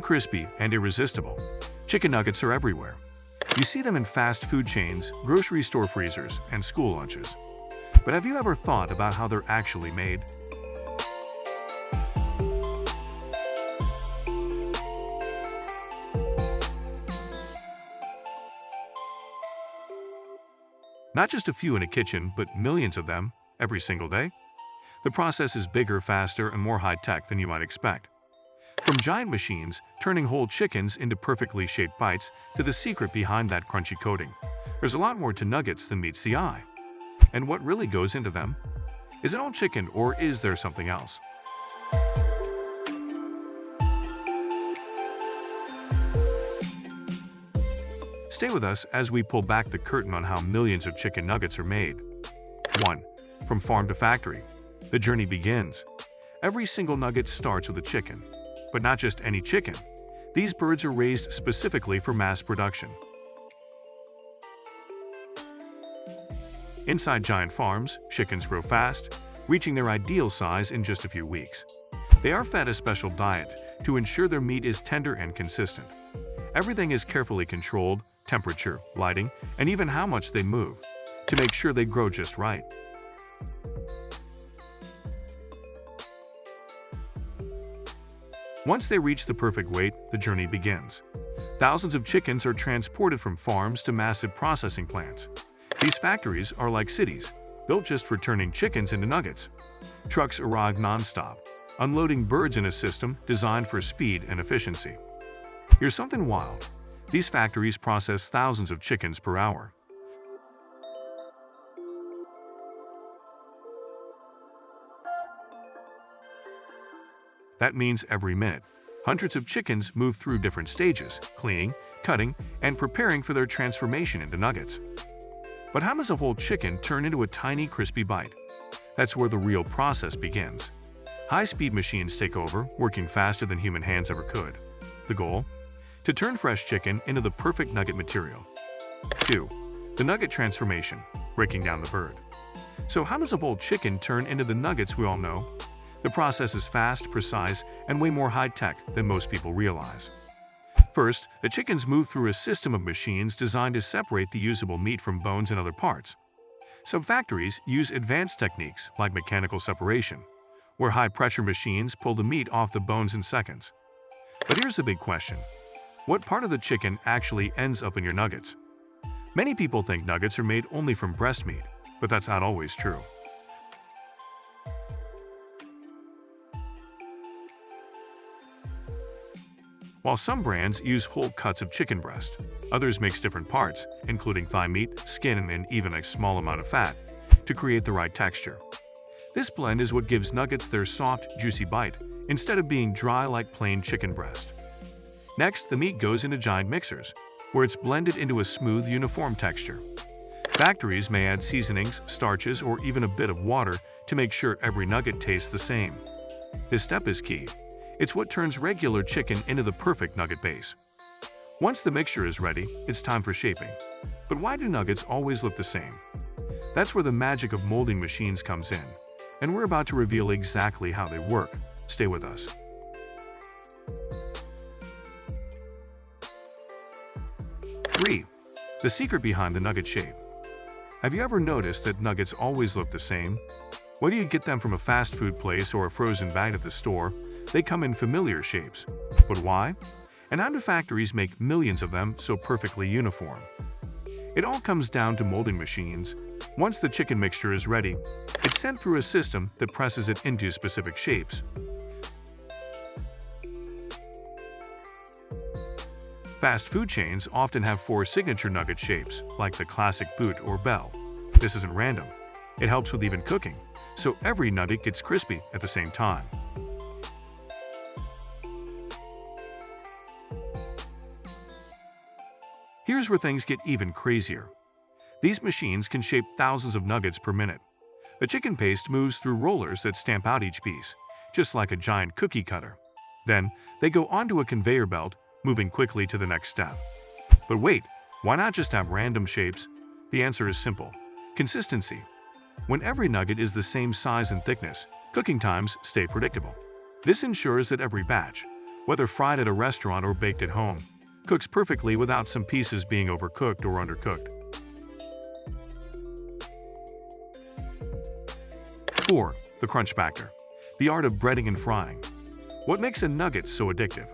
crispy and irresistible. Chicken nuggets are everywhere. You see them in fast food chains, grocery store freezers, and school lunches. But have you ever thought about how they're actually made? Not just a few in a kitchen, but millions of them every single day? The process is bigger, faster, and more high-tech than you might expect. From giant machines turning whole chickens into perfectly shaped bites to the secret behind that crunchy coating, there's a lot more to nuggets than meets the eye. And what really goes into them? Is it all chicken, or is there something else? Stay with us as we pull back the curtain on how millions of chicken nuggets are made. 1. From farm to factory. The journey begins. Every single nugget starts with a chicken. But not just any chicken. These birds are raised specifically for mass production. Inside giant farms, chickens grow fast, reaching their ideal size in just a few weeks. They are fed a special diet to ensure their meat is tender and consistent. Everything is carefully controlled: temperature, lighting, and even how much they move, to make sure they grow just right. Once they reach the perfect weight, the journey begins. Thousands of chickens are transported from farms to massive processing plants. These factories are like cities, built just for turning chickens into nuggets. Trucks arrive non-stop, unloading birds in a system designed for speed and efficiency. Here's something wild. These factories process thousands of chickens per hour. That means every minute, hundreds of chickens move through different stages: cleaning, cutting, and preparing for their transformation into nuggets. But how does a whole chicken turn into a tiny, crispy bite? That's where the real process begins. High-speed machines take over, working faster than human hands ever could. The goal? To turn fresh chicken into the perfect nugget material. 2. The nugget transformation, breaking down the bird. So how does a whole chicken turn into the nuggets we all know? The process is fast, precise, and way more high-tech than most people realize. First, the chickens move through a system of machines designed to separate the usable meat from bones and other parts. Some factories use advanced techniques like mechanical separation, where high-pressure machines pull the meat off the bones in seconds. But here's the big question. What part of the chicken actually ends up in your nuggets? Many people think nuggets are made only from breast meat, but that's not always true. While some brands use whole cuts of chicken breast, others mix different parts, including thigh meat, skin, and even a small amount of fat, to create the right texture. This blend is what gives nuggets their soft, juicy bite, instead of being dry like plain chicken breast. Next, the meat goes into giant mixers, where it's blended into a smooth, uniform texture. Factories may add seasonings, starches, or even a bit of water to make sure every nugget tastes the same. This step is key. It's what turns regular chicken into the perfect nugget base. Once the mixture is ready, it's time for shaping. But why do nuggets always look the same? That's where the magic of molding machines comes in, and we're about to reveal exactly how they work. Stay with us. 3. The secret behind the nugget shape. Have you ever noticed that nuggets always look the same? Whether you get them from a fast food place or a frozen bag at the store, they come in familiar shapes. But why? And how do factories make millions of them so perfectly uniform? It all comes down to molding machines. Once the chicken mixture is ready, it's sent through a system that presses it into specific shapes. Fast food chains often have 4 signature nugget shapes, like the classic boot or bell. This isn't random. It helps with even cooking, so every nugget gets crispy at the same time. Here's where things get even crazier. These machines can shape thousands of nuggets per minute. The chicken paste moves through rollers that stamp out each piece, just like a giant cookie cutter. Then, they go onto a conveyor belt, moving quickly to the next step. But wait, why not just have random shapes? The answer is simple: consistency. When every nugget is the same size and thickness, cooking times stay predictable. This ensures that every batch, Whether fried at a restaurant or baked at home, cooks perfectly without some pieces being overcooked or undercooked. 4. The crunch factor. The art of breading and frying. What makes a nugget so addictive?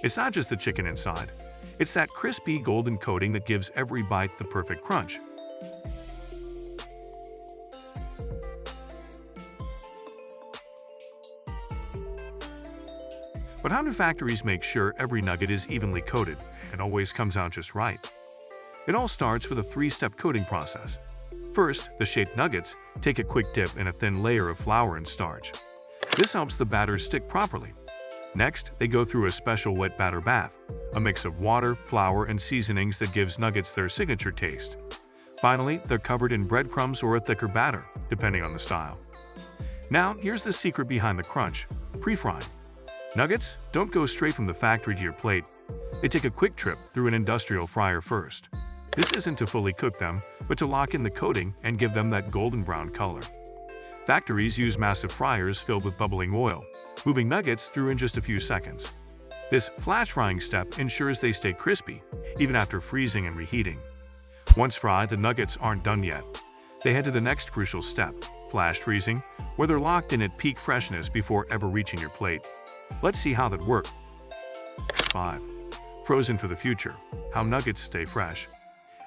It's not just the chicken inside. It's that crispy golden coating that gives every bite the perfect crunch. But how do factories make sure every nugget is evenly coated and always comes out just right? It all starts with a 3-step coating process. First, the shaped nuggets take a quick dip in a thin layer of flour and starch. This helps the batter stick properly. Next, they go through a special wet batter bath, a mix of water, flour, and seasonings that gives nuggets their signature taste. Finally, they're covered in breadcrumbs or a thicker batter, depending on the style. Now, here's the secret behind the crunch: pre-frying. Nuggets don't go straight from the factory to your plate. They take a quick trip through an industrial fryer first. This isn't to fully cook them, but to lock in the coating and give them that golden brown color. Factories use massive fryers filled with bubbling oil, moving nuggets through in just a few seconds. This flash frying step ensures they stay crispy, even after freezing and reheating. Once fried, the nuggets aren't done yet. They head to the next crucial step, flash freezing, where they're locked in at peak freshness before ever reaching your plate. Let's see how that works. 5. Frozen for the future. How nuggets stay fresh.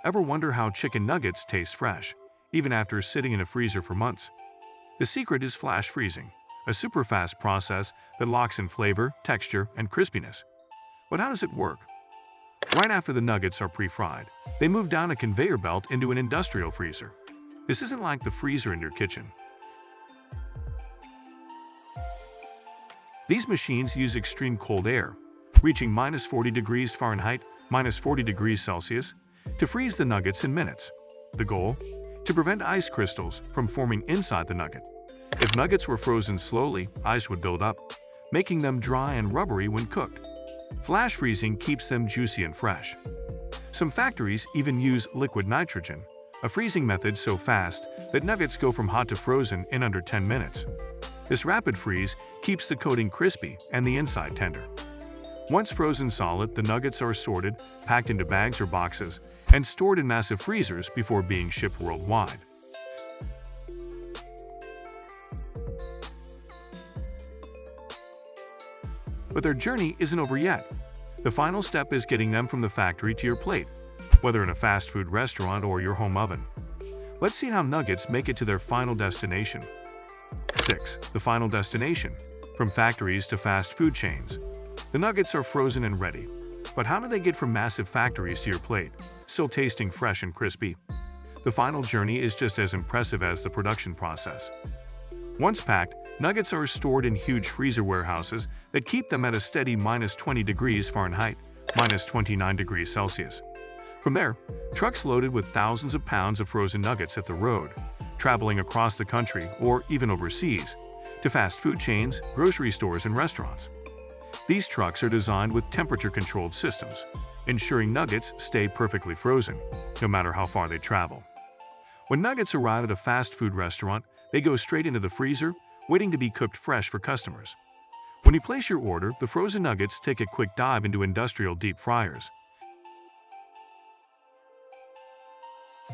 Ever wonder how chicken nuggets taste fresh, even after sitting in a freezer for months? The secret is flash freezing, a super fast process that locks in flavor, texture, and crispiness. But how does it work? Right after the nuggets are pre-fried, they move down a conveyor belt into an industrial freezer. This isn't like the freezer in your kitchen. These machines use extreme cold air, reaching -40 degrees Fahrenheit, -40 degrees Celsius, to freeze the nuggets in minutes. The goal? To prevent ice crystals from forming inside the nugget. If nuggets were frozen slowly, ice would build up, making them dry and rubbery when cooked. Flash freezing keeps them juicy and fresh. Some factories even use liquid nitrogen, a freezing method so fast that nuggets go from hot to frozen in under 10 minutes. This rapid freeze keeps the coating crispy and the inside tender. Once frozen solid, the nuggets are sorted, packed into bags or boxes, and stored in massive freezers before being shipped worldwide. But their journey isn't over yet. The final step is getting them from the factory to your plate, whether in a fast food restaurant or your home oven. Let's see how nuggets make it to their final destination. 6. The final destination. From factories to fast food chains. The nuggets are frozen and ready. But how do they get from massive factories to your plate, still tasting fresh and crispy? The final journey is just as impressive as the production process. Once packed, nuggets are stored in huge freezer warehouses that keep them at a steady -20 degrees Fahrenheit, -29 degrees Celsius. From there, trucks loaded with thousands of pounds of frozen nuggets hit the road, traveling across the country or even overseas, to fast food chains, grocery stores, and restaurants. These trucks are designed with temperature-controlled systems, ensuring nuggets stay perfectly frozen, no matter how far they travel. When nuggets arrive at a fast food restaurant, they go straight into the freezer, waiting to be cooked fresh for customers. When you place your order, the frozen nuggets take a quick dive into industrial deep fryers,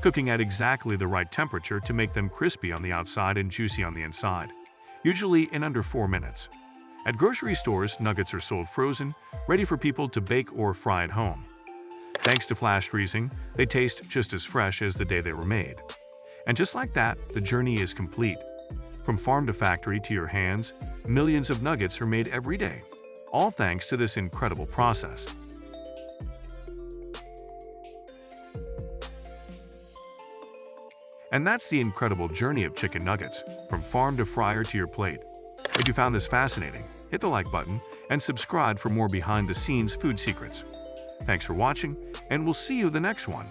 cooking at exactly the right temperature to make them crispy on the outside and juicy on the inside, usually in under 4 minutes. At grocery stores, nuggets are sold frozen, ready for people to bake or fry at home. Thanks to flash freezing, they taste just as fresh as the day they were made. And just like that, the journey is complete. From farm to factory to your hands, millions of nuggets are made every day, all thanks to this incredible process. And that's the incredible journey of chicken nuggets, from farm to fryer to your plate. If you found this fascinating, hit the like button and subscribe for more behind-the-scenes food secrets. Thanks for watching, and we'll see you in the next one.